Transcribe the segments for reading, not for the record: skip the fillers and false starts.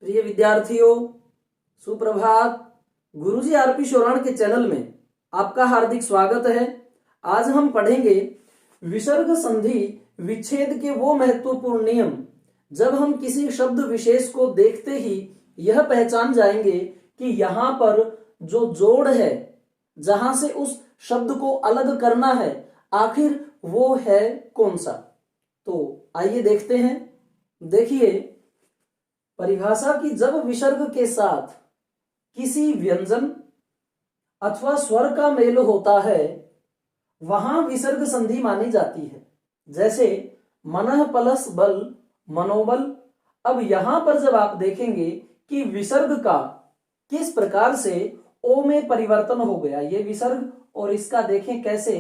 प्रिय विद्यार्थियों, सुप्रभात। गुरुजी आरपी शोराण के चैनल में आपका हार्दिक स्वागत है। आज हम पढ़ेंगे विसर्ग संधि विच्छेद के वो महत्वपूर्ण नियम जब हम किसी शब्द विशेष को देखते ही यह पहचान जाएंगे कि यहाँ पर जो जोड़ है, जहां से उस शब्द को अलग करना है, आखिर वो है कौन सा। तो आइए देखते हैं। देखिए, परिभाषा की जब विसर्ग के साथ किसी व्यंजन अथवा स्वर का मेल होता है वहां विसर्ग संधि मानी जाती है। जैसे मनः प्लस बल मनोबल। अब यहां पर जब आप देखेंगे कि विसर्ग का किस प्रकार से ओ में परिवर्तन हो गया, ये विसर्ग और इसका देखें कैसे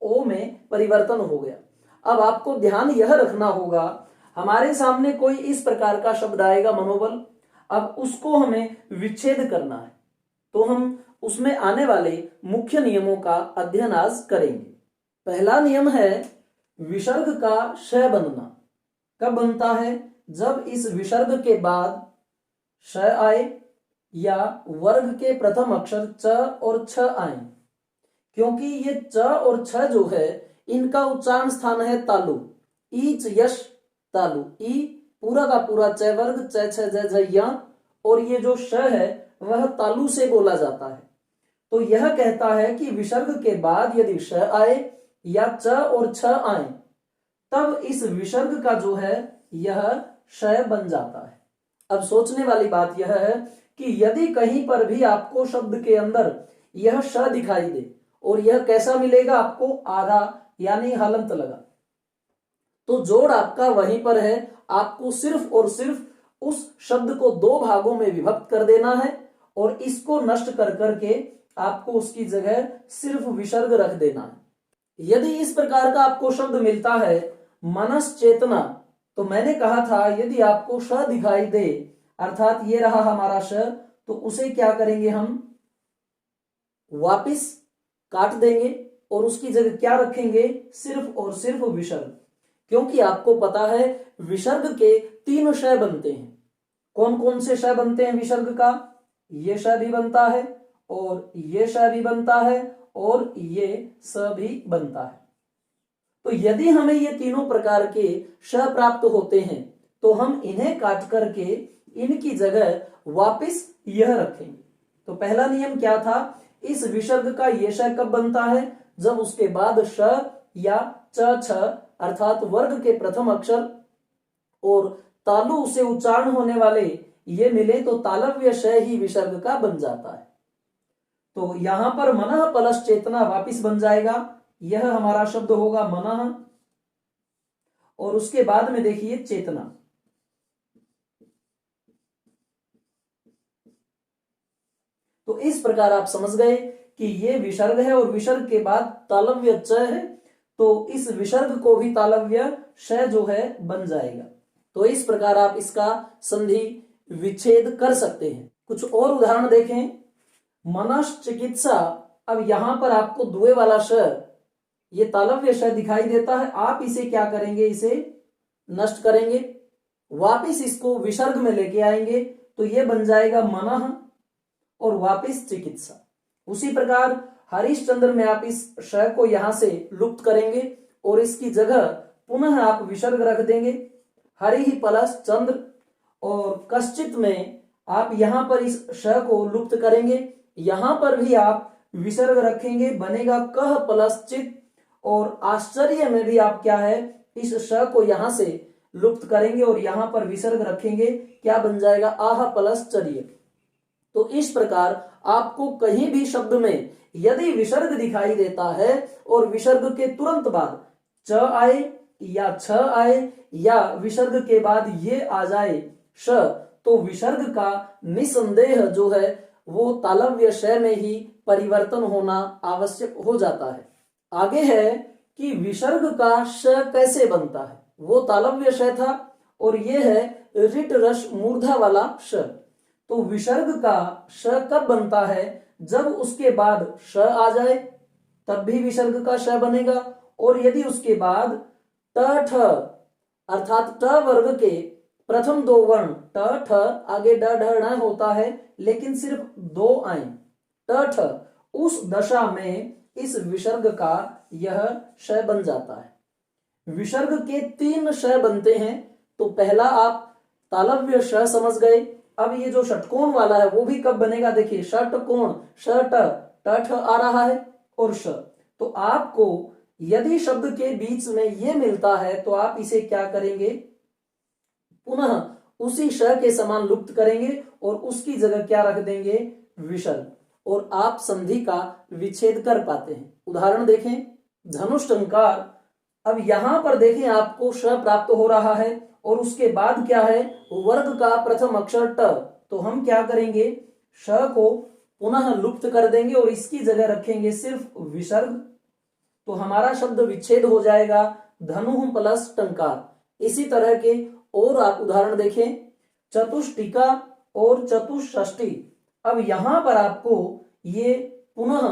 ओ में परिवर्तन हो गया। अब आपको ध्यान यह रखना होगा, हमारे सामने कोई इस प्रकार का शब्द आएगा मनोबल, अब उसको हमें विच्छेद करना है, तो हम उसमें आने वाले मुख्य नियमों का अध्ययन आज करेंगे। पहला नियम है विसर्ग का श बनना। कब बनता है? जब इस विसर्ग के बाद श आए या वर्ग के प्रथम अक्षर च और छ आए, क्योंकि ये च और छ जो है इनका उच्चारण स्थान है तालु। ईच यश तालु, ई पूरा का पूरा च वर्ग च छ ज झ य, और ये जो श है वह तालु से बोला जाता है। तो यह कहता है कि विसर्ग के बाद यदि श आए या च और छ आए तब इस विसर्ग का जो है यह श बन जाता है। अब सोचने वाली बात यह है कि यदि कहीं पर भी आपको शब्द के अंदर यह श दिखाई दे और यह कैसा मिलेगा आपको, आधा यानी हलंत लगा, तो जोड़ आपका वहीं पर है। आपको सिर्फ और सिर्फ उस शब्द को दो भागों में विभक्त कर देना है और इसको नष्ट कर करके आपको उसकी जगह सिर्फ विसर्ग रख देना है। यदि इस प्रकार का आपको शब्द मिलता है मनस चेतना, तो मैंने कहा था यदि आपको श दिखाई दे, अर्थात ये रहा हमारा श, तो उसे क्या करेंगे, हम वापिस काट देंगे और उसकी जगह क्या रखेंगे, सिर्फ और सिर्फ विसर्ग। क्योंकि आपको पता है विसर्ग के तीन श बनते हैं। कौन कौन से श बनते हैं विसर्ग का? ये श भी बनता है और ये श भी बनता है और ये स भी बनता है। तो यदि हमें ये तीनों प्रकार के श प्राप्त होते हैं तो हम इन्हें काट करके इनकी जगह वापिस यह रखेंगे। तो पहला नियम क्या था? इस विसर्ग का ये श कब बनता है? जब उसके बाद श या च छ अर्थात वर्ग के प्रथम अक्षर और तालु से उच्चारण होने वाले ये मिले तो तालव्य श ही विसर्ग का बन जाता है। तो यहां पर मनः प्लस चेतना वापिस बन जाएगा, यह हमारा शब्द होगा मनः, और उसके बाद में देखिए चेतना। तो इस प्रकार आप समझ गए कि ये विसर्ग है और विसर्ग के बाद तालव्य च है, तो इस विसर्ग को भी तालव्य श जो है बन जाएगा। तो इस प्रकार आप इसका संधि विच्छेद कर सकते हैं। कुछ और उदाहरण देखें। मनस चिकित्सा, अब यहां पर आपको दुए वाला श, ये तालव्य श दिखाई देता है, आप इसे क्या करेंगे, इसे नष्ट करेंगे, वापिस इसको विसर्ग में लेके आएंगे, तो ये बन जाएगा मनः और वापिस चिकित्सा। उसी प्रकार हरिश्चंद्र में आप इस श को यहां से लुप्त करेंगे और इसकी जगह पुनः आप विसर्ग रख देंगे, हरि ही प्लस चंद्र, और कश्चित में आप यहां पर इस श को लुप्त करेंगे, यहां पर भी आप विसर्ग रखेंगे, बनेगा कह प्लस चित, और आश्चर्य में भी आप क्या है, इस श को यहां से लुप्त करेंगे और यहां पर विसर्ग रखेंगे, क्या बन जाएगा, आह प्लस चर्य। तो इस प्रकार आपको कहीं भी शब्द में यदि विसर्ग दिखाई देता है और विसर्ग के तुरंत बाद च आए या छ आए या विसर्ग के बाद ये आ जाए श, तो विसर्ग का निसंदेह जो है वो तालव्य श में ही परिवर्तन होना आवश्यक हो जाता है। आगे है कि विसर्ग का श कैसे बनता है। वो तालव्य श था और ये है ऋट रस मूर्धा वाला श। तो विसर्ग का श कब बनता है? जब उसके बाद श आ जाए तब भी विसर्ग का श बनेगा, और यदि उसके बाद ट ठ अर्थात ट वर्ग के प्रथम दो वर्ण ट ठ, आगे ड ढ ण होता है, लेकिन सिर्फ दो आए ट ठ, उस दशा में इस विसर्ग का यह श बन जाता है। विसर्ग के तीन श बनते हैं। तो पहला आप तालव्य श समझ गए। अब ये जो षटकोण वाला है वो भी कब बनेगा, देखिए षटकोण, श ट ठ आ रहा है और श। तो आपको यदि शब्द के बीच में ये मिलता है तो आप इसे क्या करेंगे, पुनः उसी श के समान लुप्त करेंगे और उसकी जगह क्या रख देंगे, विसर्ग, और आप संधि का विच्छेद कर पाते हैं। उदाहरण देखें, धनुष टंकार। अब यहां पर देखें आपको श प्राप्त हो रहा है और उसके बाद क्या है, वर्ग का प्रथम अक्षर ट। तो हम क्या करेंगे, श को पुनः लुप्त कर देंगे और इसकी जगह रखेंगे सिर्फ विसर्ग। तो हमारा शब्द विच्छेद हो जाएगा, धनु प्लस टंकार। इसी तरह के और आप उदाहरण देखें, चतुष्टिका और चतुष्षष्टि। अब यहां पर आपको ये पुनः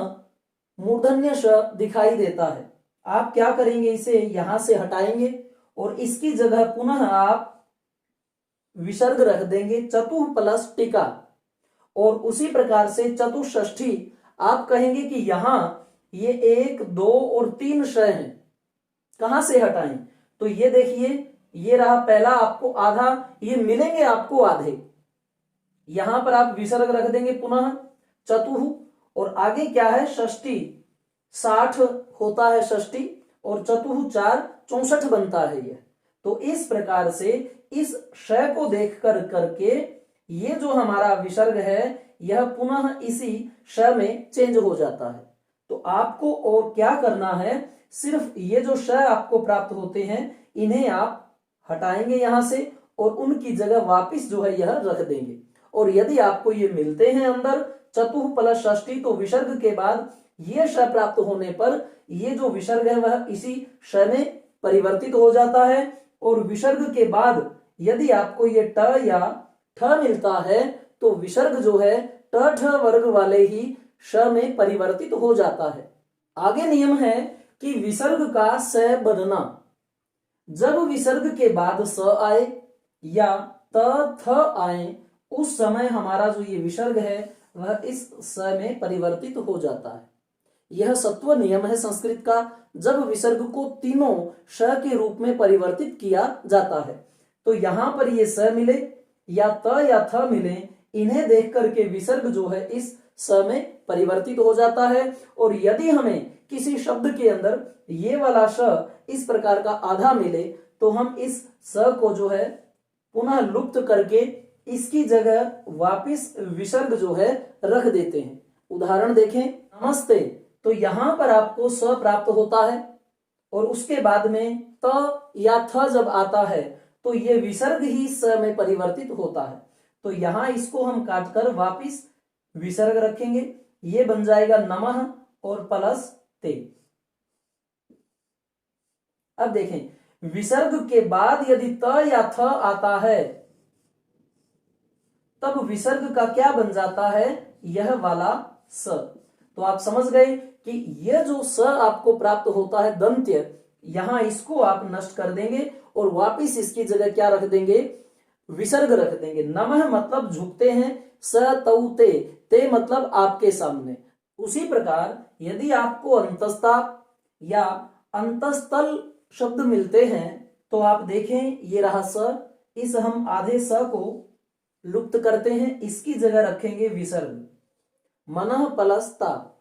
मूर्धन्य श दिखाई देता है। आप क्या करेंगे, इसे यहां से हटाएंगे और इसकी जगह पुनः आप विसर्ग रख देंगे, चतुः प्लस टिका। और उसी प्रकार से चतुष्षष्ठी, आप कहेंगे कि यहां ये 1 2 और 3 श हैं, कहां से हटाएं, तो ये देखिए ये रहा पहला, आपको आधा, ये मिलेंगे आपको आधे। यहां पर आप विसर्ग रख देंगे पुनः चतुः, और आगे क्या है, षष्ठी, 60 होता है षष्ठी, और चतुः 4 64 बनता है ये। तो इस प्रकार से इस श को देख कर करके ये जो हमारा विसर्ग है यह पुनः इसी श में चेंज हो जाता है। तो आपको और क्या करना है, सिर्फ ये जो श आपको प्राप्त होते हैं इन्हें आप हटाएंगे यहां से और उनकी जगह वापिस जो है यह रख देंगे। और यदि आपको ये मिलते हैं अंदर चतुः प्लस षष्ठी, तो विसर्ग के बाद ये श प्राप्त होने पर ये जो विसर्ग है वह इसी श में परिवर्तित हो जाता है। और विसर्ग के बाद यदि आपको ये ट या ठ मिलता है तो विसर्ग जो है ट ठ वर्ग वाले ही श में परिवर्तित हो जाता है। आगे नियम है कि विसर्ग का स बनना। जब विसर्ग के बाद स आए या त थ आए उस समय हमारा जो ये विसर्ग है वह इस स में परिवर्तित हो जाता है। यह सत्व नियम है संस्कृत का। जब विसर्ग को तीनों श के रूप में परिवर्तित किया जाता है तो यहां पर ये स मिले या त या थ मिले, इन्हें देख करके विसर्ग जो है इस स में परिवर्तित हो जाता है। और यदि हमें किसी शब्द के अंदर ये वाला श इस प्रकार का आधा मिले तो हम इस स को जो है पुनः लुप्त करके इसकी जगह वापिस विसर्ग जो है रख देते हैं। उदाहरण देखें, नमस्ते, तो यहां पर आपको स प्राप्त होता है और उसके बाद में त या थ जब आता है तो ये विसर्ग ही स में परिवर्तित होता है। तो यहां इसको हम काटकर वापिस विसर्ग रखेंगे, ये बन जाएगा नमः और प्लस ते। अब देखें, विसर्ग के बाद यदि त या थ आता है तब विसर्ग का क्या बन जाता है, यह वाला स। तो आप समझ गए कि यह जो स आपको प्राप्त होता है दंत्य, यहां इसको आप नष्ट कर देंगे और वापिस इसकी जगह क्या रख देंगे, विसर्ग रख देंगे। नमः मतलब झुकते हैं, स तौ ते, ते मतलब आपके सामने। उसी प्रकार यदि आपको अंतस्ता या अंतस्थल शब्द मिलते हैं तो आप देखें ये रहा स, इस हम आधे स को लुप्त करते हैं, इसकी जगह रखेंगे विसर्ग, मनः प्लसता।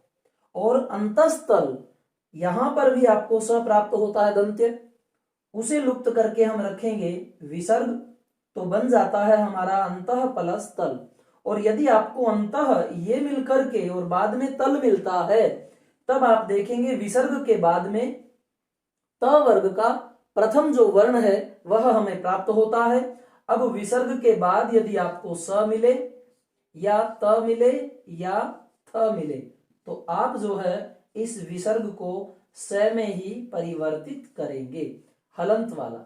और अंतस्थल, यहां पर भी आपको स प्राप्त होता है दंत्य, उसे लुप्त करके हम रखेंगे विसर्ग, तो बन जाता है हमारा अंतः प्लस तल। और यदि आपको अंतः ये मिलकर के और बाद में तल मिलता है तब आप देखेंगे विसर्ग के बाद में त वर्ग का प्रथम जो वर्ण है वह हमें प्राप्त होता है। अब विसर्ग के बाद यदि आपको स मिले या त मिले या थ मिले तो आप जो है इस विसर्ग को स में ही परिवर्तित करेंगे, हलंत वाला।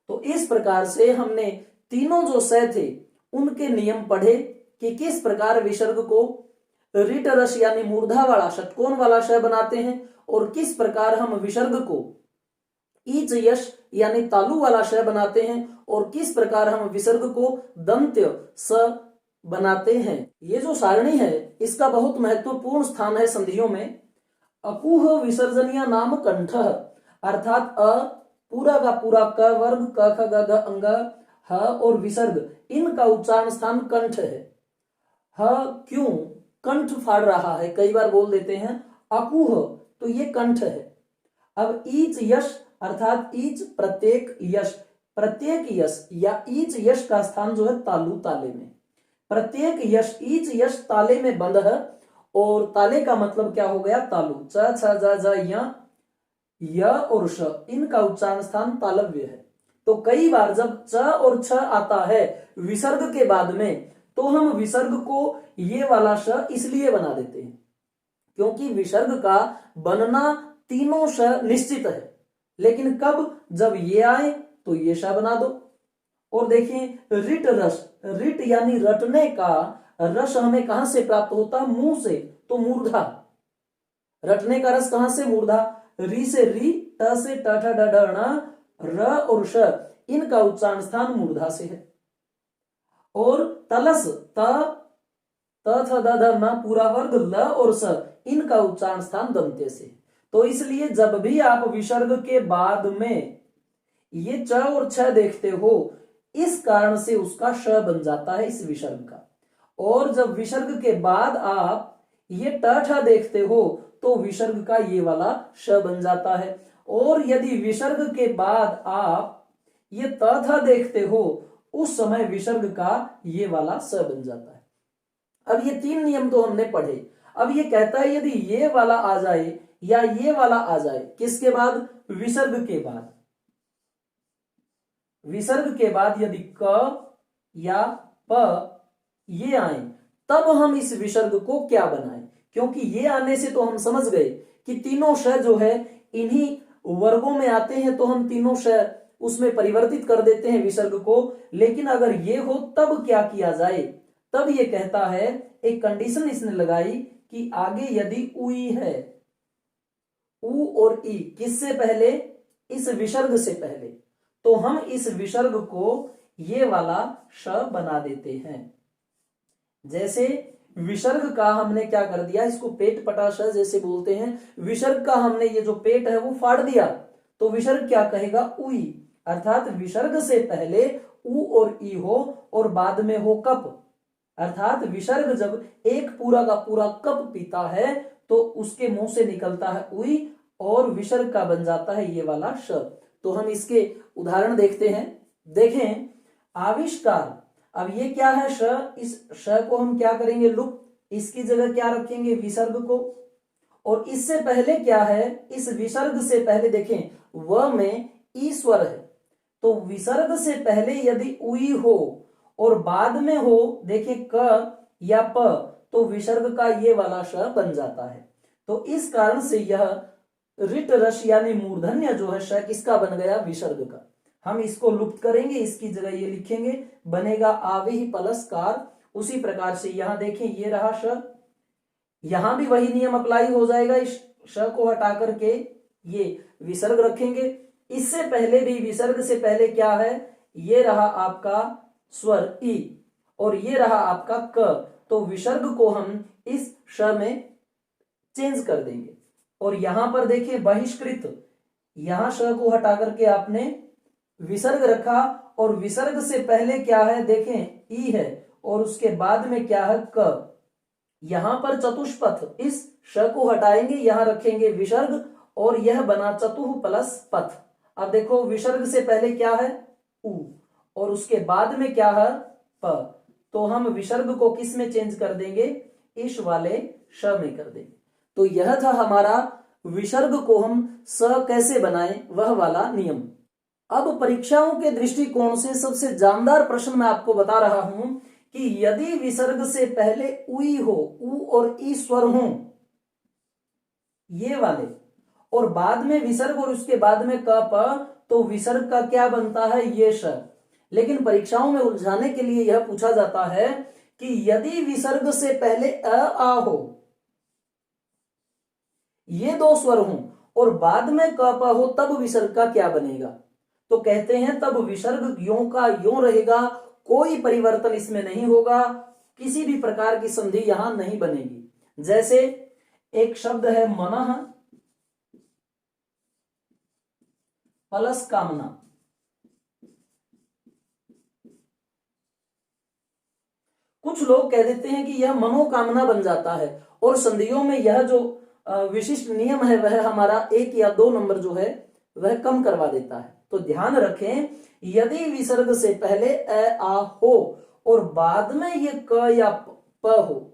तो इस प्रकार से हमने तीनों जो स थे उनके नियम पढ़े कि किस प्रकार विसर्ग को ऋट रस यानी मूर्धा वाला षटकोण वाला श बनाते हैं और किस प्रकार हम विसर्ग को ईच यश यानी तालु वाला श बनाते हैं और किस प्रकार हम विसर्ग को दंत्य स बनाते हैं। ये जो सारणी है इसका बहुत महत्वपूर्ण स्थान है संधियों में। अकुह विसर्जनीय नाम कंठ, अर्थात अ पूरा का पूरा क वर्ग क ख ग घ अंग ह और विसर्ग इनका उच्चारण स्थान कंठ है। ह क्यों कंठ फाड़ रहा है, कई बार बोल देते हैं अकुह, तो ये कंठ है। अब ईच यश अर्थात ईच प्रत्येक यश, प्रत्येक यश या ईच यश का स्थान जो है तालु ताले में। प्रत्येक यश ईच यश ताले में बंद है और ताले का मतलब क्या हो गया तालु। च छ ज ज य और श इनका उच्चारण स्थान तालव्य है। तो कई बार जब च और छ आता है विसर्ग के बाद में तो हम विसर्ग को ये वाला श इसलिए बना देते हैं क्योंकि विसर्ग का बनना तीनों श निश्चित है। लेकिन कब, जब ये आए तो ये श बना दो। और देखिए रिट रस, रिट यानी रटने का रस हमें कहां से प्राप्त होता है, मुंह से, तो मूर्धा। रटने का रस कहां से, मूर्धा। री से री, ट से ट ठ ड ढ ण, र और श इनका उच्चारण स्थान मूर्धा से है। और तलस त थ द ध न पूरा वर्ग ल और स इनका उच्चारण स्थान दंत्य से। तो इसलिए जब भी आप विसर्ग के बाद में ये च और छ देखते हो इस कारण से उसका श बन जाता है इस विसर्ग का। और जब विसर्ग के बाद आप ये ट ठ देखते हो तो विसर्ग का ये वाला श बन जाता है। और यदि विसर्ग के बाद आप ये त थ देखते हो उस समय विसर्ग का ये वाला स बन जाता है। अब ये तीन नियम तो हमने पढ़े। अब ये कहता है यदि ये वाला आ जाए या ये वाला आ जाए, किसके बाद, विसर्ग के बाद। विसर्ग के बाद यदि क या प ये आए तब हम इस विसर्ग को क्या बनाएं, क्योंकि ये आने से तो हम समझ गए कि तीनों श जो है इन्हीं वर्गों में आते हैं तो हम तीनों श उसमें परिवर्तित कर देते हैं विसर्ग को। लेकिन अगर ये हो तब क्या किया जाए, तब ये कहता है, एक कंडीशन इसने लगाई कि आगे यदि उई है, उ और ई किससे पहले, इस विसर्ग से पहले, तो हम इस विसर्ग को ये वाला श बना देते हैं। जैसे विसर्ग का हमने क्या कर दिया, इसको पेट पटा श जैसे बोलते हैं, विसर्ग का हमने ये जो पेट है वो फाड़ दिया तो विसर्ग क्या कहेगा, उई। अर्थात विसर्ग से पहले उ और ई हो और बाद में हो कप। अर्थात विसर्ग जब एक पूरा का पूरा कप पीता है तो उसके मुंह से निकलता है उई और विसर्ग का बन जाता है ये वाला श। तो हम इसके उदाहरण देखते हैं। देखें आविष्कार, अब ये क्या है श, इस श को हम क्या करेंगे, लुप्त, इसकी जगह क्या रखेंगे, विसर्ग को। और इससे पहले क्या है, इस विसर्ग से पहले देखें व में ईश्वर है, तो विसर्ग से पहले यदि उई हो और बाद में हो देखें क या प, तो विसर्ग का ये वाला श बन जाता है। तो इस कारण से यह रिट रस यानी मूर्धन्य जो है श किसका बन गया, विसर्ग का। हम इसको लुप्त करेंगे, इसकी जगह ये लिखेंगे, बनेगा आविहि प्लस कार। उसी प्रकार से यहां देखें ये रहा श, यहां भी वही नियम अप्लाई हो जाएगा। इस श को हटा करके ये विसर्ग रखेंगे। इससे पहले भी विसर्ग से पहले क्या है, ये रहा आपका स्वर ई और ये रहा आपका क, तो विसर्ग को हम इस श में चेंज कर देंगे। और यहां पर देखिए बहिष्कृत, यहां श को हटा करके आपने विसर्ग रखा और विसर्ग से पहले क्या है, देखें ई है और उसके बाद में क्या है, क। यहां पर चतुष्पथ, इस श को हटाएंगे, यहां रखेंगे विसर्ग और यह बना चतुः प्लस पथ। अब देखो विसर्ग से पहले क्या है, उ और उसके बाद में क्या है, प। तो हम विसर्ग को किस में चेंज कर देंगे, इस वाले श में कर देंगे। तो यह था हमारा विसर्ग को हम स कैसे बनाएं, वह वाला नियम। अब परीक्षाओं के दृष्टिकोण से सबसे जानदार प्रश्न मैं आपको बता रहा हूं कि यदि विसर्ग से पहले उई हो, उ और ई स्वर हो ये वाले, और बाद में विसर्ग और उसके बाद में क प, तो विसर्ग का क्या बनता है, ये श। लेकिन परीक्षाओं में उलझाने के लिए यह पूछा जाता है कि यदि विसर्ग से पहले अ आ हो, ये दो स्वर हों और बाद में क प हो तब विसर्ग का क्या बनेगा? तो कहते हैं तब विसर्ग यों का यों रहेगा, कोई परिवर्तन इसमें नहीं होगा, किसी भी प्रकार की संधि यहां नहीं बनेगी। जैसे एक शब्द है मनः प्लस कामना, कुछ लोग कह देते हैं कि यह मनोकामना बन जाता है, और संधियों में यह जो विशिष्ट नियम है वह हमारा 1 या 2 नंबर जो है वह कम करवा देता है। तो ध्यान रखें, यदि विसर्ग से पहले अ आ हो और बाद में ये क या प हो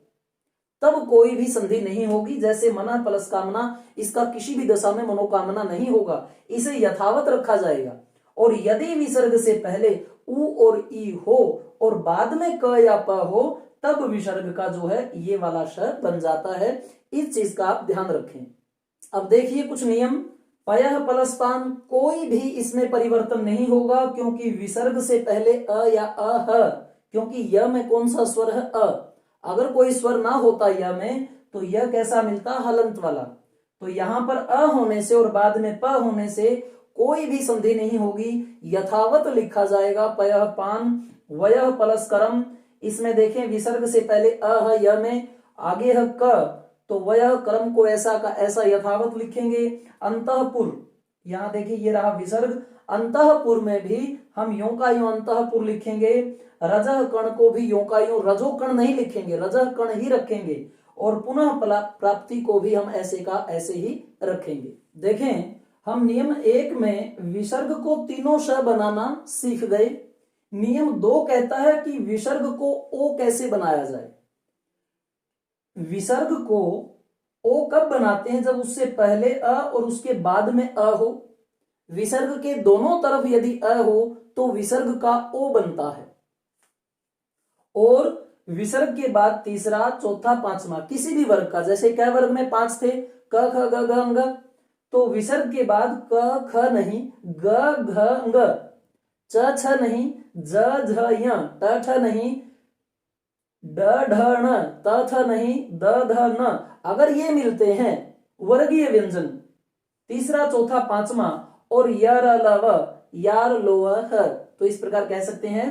तब कोई भी संधि नहीं होगी। जैसे मना प्लस कामना, इसका किसी भी दशा में मनोकामना नहीं होगा, इसे यथावत रखा जाएगा। और यदि विसर्ग से पहले उ और ई हो और बाद में क या प हो तब विसर्ग का जो है ये वाला श बन जाता है। इस चीज का आप ध्यान रखें। अब देखिए कुछ नियम, पयः प्लस पान, कोई भी इसमें परिवर्तन नहीं होगा क्योंकि विसर्ग से पहले अ या अ, क्योंकि य में कौन सा स्वर है? अ। अगर कोई स्वर ना होता य में तो यह कैसा मिलता? हलंत वाला। तो यहां पर अ होने से और बाद में प होने से कोई भी संधि नहीं होगी, यथावत लिखा जाएगा पयः पान वयः प्लस करम। इसमें देखें विसर्ग से पहले अ है य में, आगे है क, तो वयः कर्म को ऐसा का ऐसा यथावत लिखेंगे। अंतःपुर, यहां देखिए ये रहा विसर्ग, अंतःपुर में भी हम यों का यों अंतःपुर लिखेंगे। रजः कण को भी यों का यों रजो कण नहीं लिखेंगे, रजः कण ही रखेंगे। और पुनः प्राप्ति को भी हम ऐसे का ऐसे ही रखेंगे। देखें हम नियम 1 में विसर्ग को तीनों श बनाना सीख गए। नियम 2 कहता है कि विसर्ग को ओ कैसे बनाया जाए। विसर्ग को ओ कब बनाते हैं? जब उससे पहले अ और उसके बाद में अ हो। विसर्ग के दोनों तरफ यदि अ हो तो विसर्ग का ओ बनता है। और विसर्ग के बाद तीसरा, चौथा, पांचवा किसी भी वर्ग का, जैसे क वर्ग में 5 थे, क ख ग घ अंग, तो विसर्ग के बाद क ख नहीं, ग घ अंग, च छ नहीं, ज झ य, ट ठ नहीं, ड ढ ण, त थ नहीं, द ध न, अगर ये मिलते हैं वर्गीय व्यंजन तीसरा, चौथा, पांचवा और य र ल व, यार लो ह, तो इस प्रकार कह सकते हैं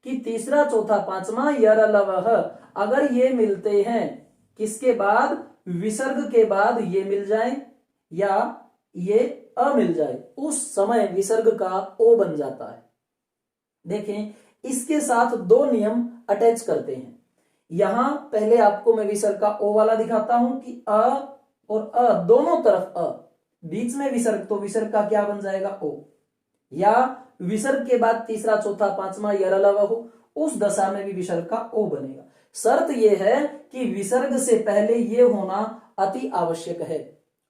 कि तीसरा, चौथा, पांचवा य र ल व ह अगर ये मिलते हैं किसके बाद? विसर्ग के बाद ये मिल जाए या ये अ मिल जाए, उस समय विसर्ग का ओ बन जाता है। देखें इसके साथ 2 नियम अटैच करते हैं। यहां पहले आपको मैं विसर्ग का ओ वाला दिखाता हूं कि अ और अ दोनों तरफ अ, बीच में विसर्ग, तो विसर्ग का क्या बन जाएगा? ओ। या विसर्ग के बाद तीसरा, चौथा, पांचवा यर ल व हो, उस दशा में भी विसर्ग का ओ बनेगा। शर्त यह है कि विसर्ग से पहले ये होना अति आवश्यक है,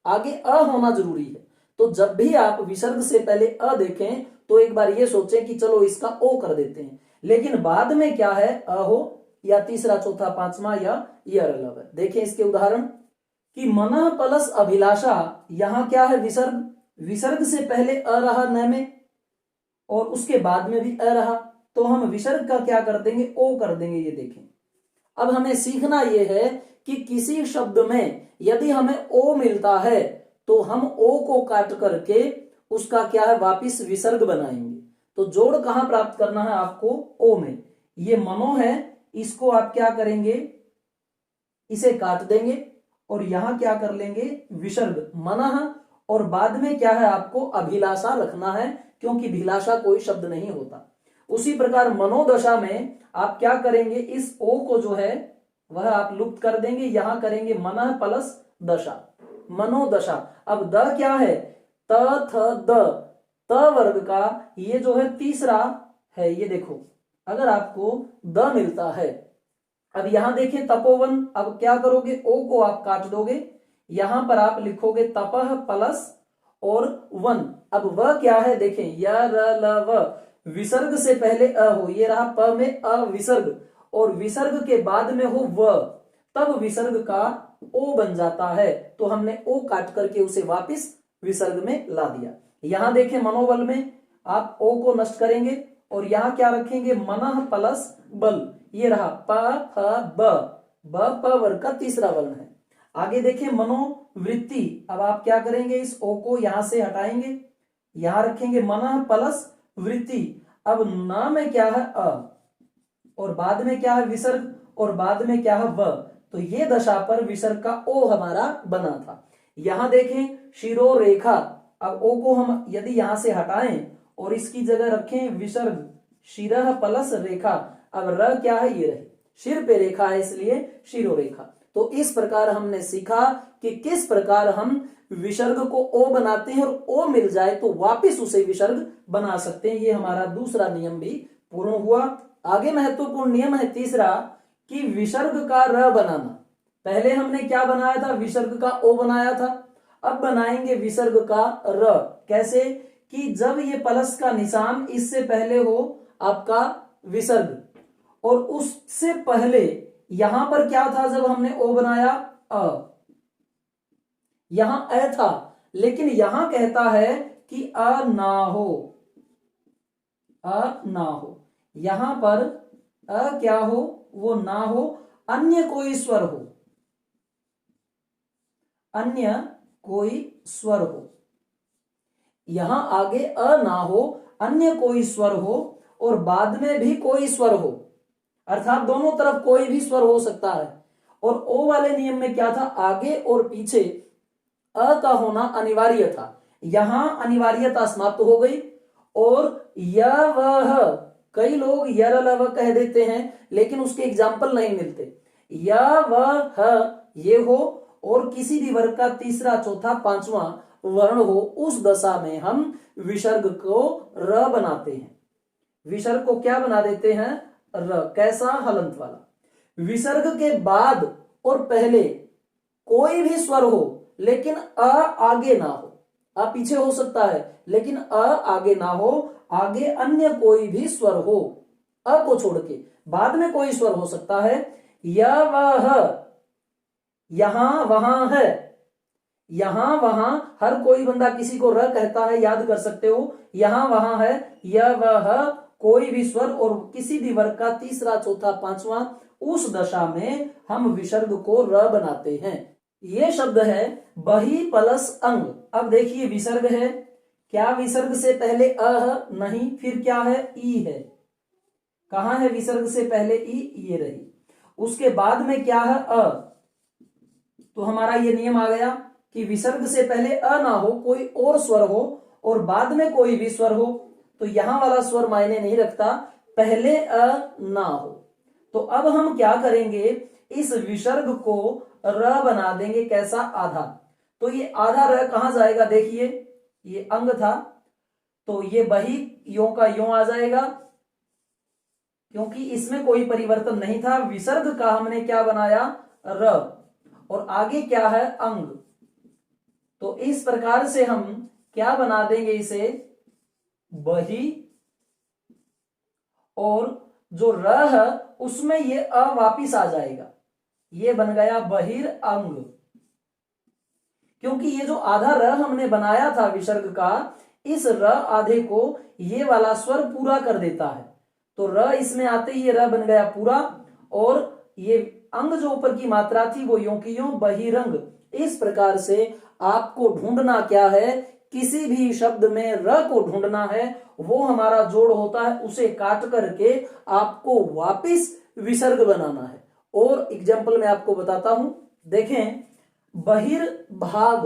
आगे अ होना जरूरी है। तो जब भी आप विसर्ग से पहले अ देखें तो एक बार ये सोचें कि चलो इसका ओ कर देते हैं, लेकिन बाद में क्या है? अ हो या तीसरा, चौथा, पांचवा या यर ल व। देखें इसके उदाहरण कि मनः प्लस अभिलाषा, यहां क्या है? विसर्ग, विसर्ग से पहले अ रहा न में और उसके बाद में भी अ रहा, तो हम विसर्ग का क्या कर देंगे? ओ कर देंगे। ये देखें, अब हमें सीखना यह है कि किसी शब्द में यदि हमें ओ मिलता है तो हम ओ को काट करके उसका क्या है? वापिस विसर्ग बनाएंगे। तो जोड़ कहां प्राप्त करना है आपको? ओ में। ये मनो है, इसको आप क्या करेंगे? इसे काट देंगे और यहां क्या कर लेंगे? विसर्ग मनः, और बाद में क्या है? आपको अभिलाषा रखना है क्योंकि भिलाषा कोई शब्द नहीं होता। उसी प्रकार मनोदशा में आप क्या करेंगे? इस ओ को जो है वह आप लुप्त कर देंगे, यहां करेंगे मनः प्लस दशा, मनोदशा। अब द क्या है? त थ द, त वर्ग का ये जो है तीसरा है। ये देखो, अगर आपको द मिलता है, अब यहां देखिए तपोवन, अब क्या करोगे? ओ को आप काट दोगे, यहां पर आप लिखोगे तपह प्लस और वन। अब वह क्या है? देखें य र ल व, विसर्ग से पहले अ हो, ये रहा प में अ विसर्ग, और विसर्ग के बाद में हो व, तब विसर्ग का ओ बन जाता है। तो हमने ओ काट करके उसे वापिस विसर्ग में ला दिया। यहां देखें मनोबल में आप ओ को नष्ट करेंगे और यहां क्या रखेंगे? मनः प्लस बल, ये रहा प फ ब, ब प वर्ग का तीसरा वर्ण है। आगे देखें मनो वृत्ति। अब आप क्या करेंगे, इस ओ को यहां से हटाएंगे, यहां रखेंगे मनः प्लस वृत्ति। अब न में क्या है अ, और बाद में क्या है विसर्ग, और बाद में क्या है व। तो ये दशा पर विसर्ग का ओ हमारा बना था। यहां देखें शिरो रेखा। अब ओ को हम यदि यहां से हटाएं और इसकी जगह रखें विसर्ग शिरः प्लस रेखा। अब र क्या है, ये रहे, सिर पे रेखा है इसलिए शिरो रेखा। तो इस प्रकार हमने सीखा कि किस प्रकार हम विसर्ग को ओ बनाते हैं और ओ मिल जाए तो वापिस उसे विसर्ग बना सकते हैं। ये हमारा दूसरा नियम भी पूर्ण हुआ। आगे महत्वपूर्ण नियम है तीसरा कि विसर्ग का र बनाना। पहले हमने क्या बनाया था, विसर्ग का ओ बनाया था। अब बनाएंगे विसर्ग का र। कैसे कि जब ये प्लस का निशान इससे पहले हो आपका विसर्ग, और उससे पहले यहां पर क्या था, जब हमने ओ बनाया अ, यहां अ था, लेकिन यहां कहता है कि अ ना हो, अ ना हो। यहां पर अ क्या हो, वो ना हो, अन्य कोई स्वर हो, अन्य कोई स्वर हो। यहां आगे अ ना हो, अन्य कोई स्वर हो, और बाद में भी कोई स्वर हो, अर्थात दोनों तरफ कोई भी स्वर हो सकता है। और ओ वाले नियम में क्या था, आगे और पीछे अ का होना अनिवार्य था। यहां अनिवार्यता समाप्त हो गई। और य वह, कई लोग यर लव कह देते हैं लेकिन उसके एग्जाम्पल नहीं मिलते। य वह ये हो और किसी भी वर्ग का तीसरा चौथा पांचवा वर्ण हो, उस दशा में हम विसर्ग को र बनाते हैं। विसर्ग को क्या बना देते हैं, र। कैसा, हलंत वाला। विसर्ग के बाद और पहले कोई भी स्वर हो लेकिन अ आगे ना हो, अ पीछे हो सकता है लेकिन अ आगे ना हो, आगे अन्य कोई भी स्वर हो, अ को छोड़ के बाद में कोई स्वर हो सकता है। य वह, यहां वहां है, यहां वहां, हर कोई बंदा किसी को र कहता है, याद कर सकते हो। यहां वहां है, य वह, कोई भी स्वर और किसी भी वर्ग का तीसरा चौथा पांचवा, उस दशा में हम विसर्ग को र बनाते हैं। ये शब्द है बही प्लस अंग। अब देखिए विसर्ग है, क्या विसर्ग से पहले अ है, नहीं, फिर क्या है, ई है। कहां है विसर्ग से पहले ई, ये रही। उसके बाद में क्या है, अ। तो हमारा ये नियम आ गया कि विसर्ग से पहले अ ना हो, कोई और स्वर हो, और बाद में कोई भी स्वर हो। तो यहां वाला स्वर मायने नहीं रखता, पहले अ ना हो। तो अब हम क्या करेंगे, इस विसर्ग को र बना देंगे। कैसा, आधा। तो ये आधा र कहां जाएगा, देखिए ये अंग था, तो ये बही यो का यो आ जाएगा, क्योंकि इसमें कोई परिवर्तन नहीं था। विसर्ग का हमने क्या बनाया, र, और आगे क्या है, अंग। तो इस प्रकार से हम क्या बना देंगे इसे, बही, और जो र है उसमें ये अ वापिस आ जाएगा, ये बन गया बहिर अंग। क्योंकि ये जो आधा र हमने बनाया था विसर्ग का, इस र आधे को ये वाला स्वर पूरा कर देता है। तो र इसमें आते ही ये र बन गया पूरा, और ये अंग जो ऊपर की मात्रा थी वो यों की यों बहिरंग। इस प्रकार से आपको ढूंढना क्या है, किसी भी शब्द में र को ढूंढना है, वो हमारा जोड़ होता है, उसे काट करके आपको वापिस विसर्ग बनाना है। और एग्जाम्पल मैं आपको बताता हूं, देखें बहिर्भाग।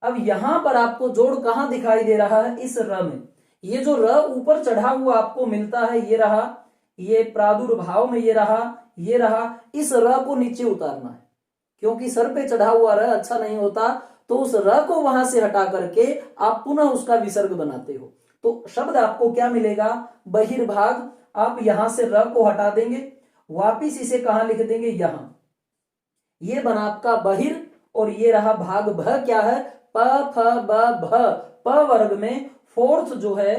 अब यहां पर आपको जोड़ कहां दिखाई दे रहा है, इस र में। ये जो र ऊपर चढ़ा हुआ आपको मिलता है, ये रहा, ये प्रादुर्भाव में ये रहा, ये रहा, इस र को नीचे उतारना है, क्योंकि सर पे चढ़ा हुआ र अच्छा नहीं होता। तो उस र को वहां से हटा करके आप पुनः उसका विसर्ग बनाते हो। तो शब्द आपको क्या मिलेगा, बहिर्भाग। आप यहां से र को हटा देंगे, वापिस इसे कहां लिख देंगे, यहां। ये बना आपका बहिर, और ये रहा भाग। भ क्या है, प फ ब भ। प वर्ग में फोर्थ जो है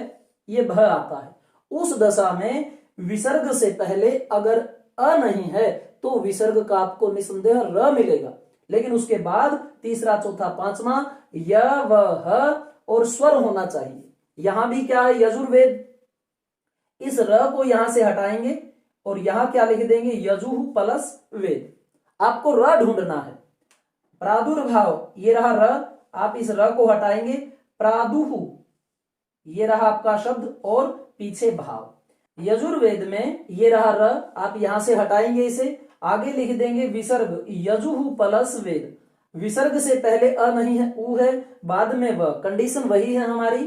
ये भ आता है। उस दशा में विसर्ग से पहले अगर अ नहीं है तो विसर्ग का आपको निसंदेह र मिलेगा, लेकिन उसके बाद तीसरा चौथा पांचवा य व ह और स्वर होना चाहिए। यहां भी क्या है, यजुर्वेद। इस र को यहां से हटाएंगे और यहां क्या लिख देंगे, यजुः प्लस वेद। आपको र ढूंढना है। प्रादुर्भाव, ये रहा र, आप इस र को हटाएंगे, प्रादुहु, ये रहा आपका शब्द और पीछे भाव। यजुर्वेद में ये रहा र, आप यहां से हटाएंगे इसे, आगे लिख देंगे विसर्ग, यजुहु प्लस वेद। विसर्ग से पहले अ नहीं है, उ है, बाद में व। कंडीशन वही है हमारी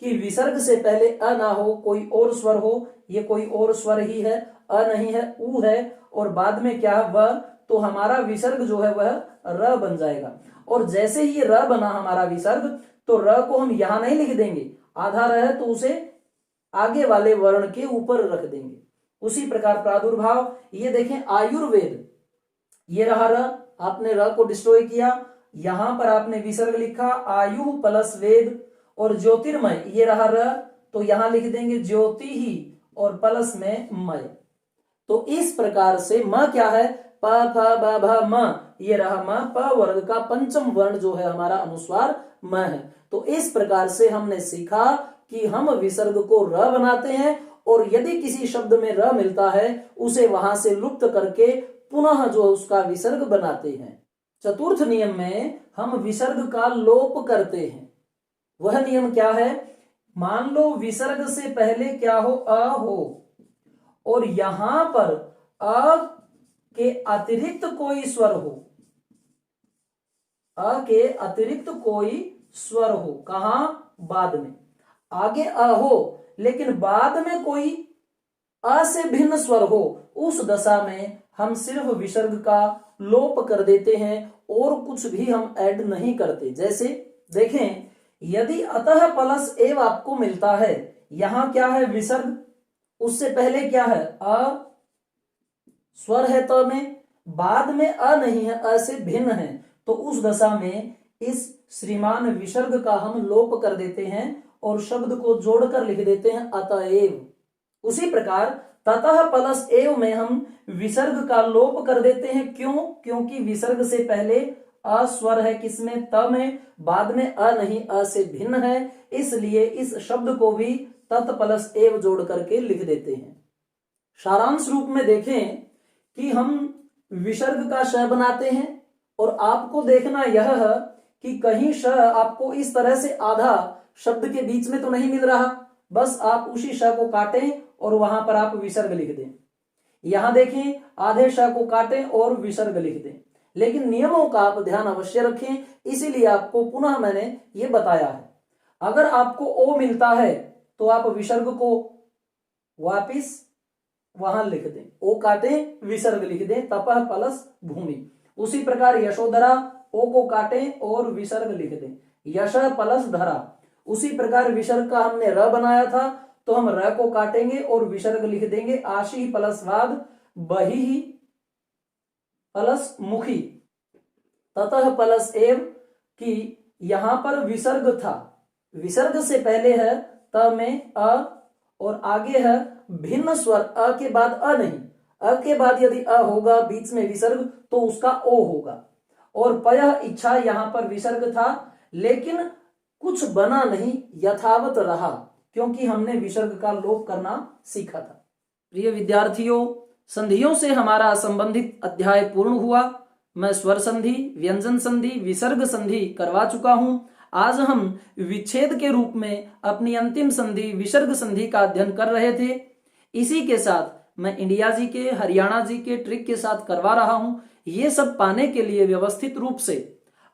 कि विसर्ग से पहले अ ना हो, कोई और स्वर हो, ये कोई और स्वर ही है, अ नहीं है, उ है, और बाद में क्या है, व, तो हमारा विसर्ग जो है वह र बन जाएगा। और जैसे ही र बना हमारा विसर्ग, तो र को हम यहां नहीं लिख देंगे, आधा र है तो उसे आगे वाले वर्ण के ऊपर रख देंगे। उसी प्रकार प्रादुर्भाव, ये देखें आयुर्वेद, ये रहा र, आपने र को डिस्ट्रॉय किया, यहां पर आपने विसर्ग लिखा आयु प्लस वेद। और ज्योतिर्मय, ये रहा र, तो यहां लिख देंगे ज्योति ही और प्लस में मय। तो इस प्रकार से म क्या है, प फ ब भ म, ये रहा म, प वर्ग का पंचम वर्ण जो है हमारा अनुस्वार म है। तो इस प्रकार से हमने सीखा कि हम विसर्ग को र बनाते हैं, और यदि किसी शब्द में र मिलता है उसे वहां से लुप्त करके पुनः जो उसका विसर्ग बनाते हैं। चतुर्थ नियम में हम विसर्ग का लोप करते हैं। वह नियम क्या है, मान लो विसर्ग से पहले क्या हो, अ हो, और यहां पर अ के अतिरिक्त कोई स्वर हो, अ के अतिरिक्त कोई स्वर हो, कहां, बाद में। आगे अ हो लेकिन बाद में कोई अ से भिन्न स्वर हो, उस दशा में हम सिर्फ विसर्ग का लोप कर देते हैं और कुछ भी हम ऐड नहीं करते। जैसे देखें, यदि अतः प्लस एव आपको मिलता है, यहां क्या है विसर्ग, उससे पहले क्या है अ, स्वर है त में, बाद में अ नहीं है, अ से भिन्न है, तो उस दशा में इस श्रीमान विसर्ग का हम लोप कर देते हैं और शब्द को जोड़कर लिख देते हैं अतएव। उसी प्रकार ततः प्लस एव में हम विसर्ग का लोप कर देते हैं। क्यों? क्योंकि विसर्ग से पहले अ स्वर है किसमें, त में, बाद में अ नहीं, अ से भिन्न है, इसलिए इस शब्द को भी तत् प्लस एव जोड़ करके लिख देते हैं। सारांश रूप में देखें कि हम विसर्ग का श बनाते हैं, और आपको देखना यह है कि कहीं श आपको इस तरह से आधा शब्द के बीच में तो नहीं मिल रहा, बस आप उसी श को काटें और वहां पर आप विसर्ग लिख दें। यहां देखें, आधे श को काटें और विसर्ग लिख दें। लेकिन नियमों का आप ध्यान अवश्य रखें, इसीलिए आपको पुनः मैंने ये बताया है। अगर आपको ओ मिलता है तो आप विसर्ग को वापिस वहां लिख दें, ओ काटें विसर्ग लिख दें, तपह प्लस भूमि। उसी प्रकार यशोधरा, ओ को काटें और विसर्ग लिख दें, यश प्लस धरा। उसी प्रकार विसर्ग का हमने र बनाया था, तो हम र को काटेंगे और विसर्ग लिख देंगे आशी प्लस वाद, बही प्लस मुखी। ततः प्लस एव कि यहां पर विसर्ग था, विसर्ग से पहले है त में अ, और आगे है भिन्न स्वर, अ के बाद अ नहीं, अ के बाद यदि अ होगा बीच में विसर्ग तो उसका ओ होगा। और पयः इच्छा, यहां पर विसर्ग था लेकिन कुछ बना नहीं, यथावत रहा, क्योंकि हमने विसर्ग का लोप करना सीखा था। प्रिय विद्यार्थियों, संधियों से हमारा संबंधित अध्याय पूर्ण हुआ। मैं स्वर संधि, व्यंजन संधि, विसर्ग संधि करवा चुका हूं। आज हम विच्छेद के रूप में अपनी अंतिम संधि विसर्ग संधि का अध्ययन कर रहे थे। इसी के साथ मैं इंडिया जी के, हरियाणा जी के ट्रिक के साथ करवा रहा हूं। ये सब पाने के लिए व्यवस्थित रूप से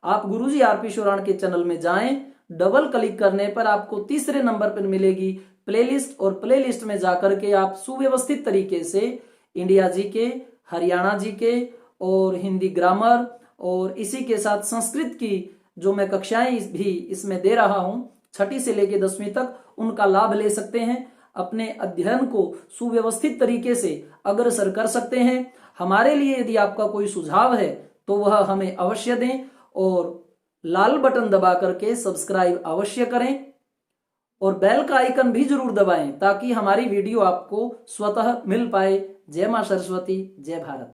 आप गुरुजी आरपी शोराण के चैनल में जाएं। डबल क्लिक करने पर आपको तीसरे नंबर पर मिलेगी प्लेलिस्ट, और प्लेलिस्ट में जाकर के आप सुव्यवस्थित तरीके से इंडिया जी के, हरियाणा जी के और हिंदी ग्रामर, और इसी के साथ संस्कृत की जो मैं कक्षाएं भी इसमें दे रहा हूं, 6ठी से लेकर 10वीं तक, उनका लाभ ले सकते हैं। अपने अध्ययन को सुव्यवस्थित तरीके से अग्रसर कर सकते हैं। हमारे लिए यदि आपका कोई सुझाव है तो वह हमें अवश्य दें, और लाल बटन दबा करके सब्सक्राइब अवश्य करें, और बेल का आइकन भी जरूर दबाएं ताकि हमारी वीडियो आपको स्वतः मिल पाए। जय मां सरस्वती, जय भारत।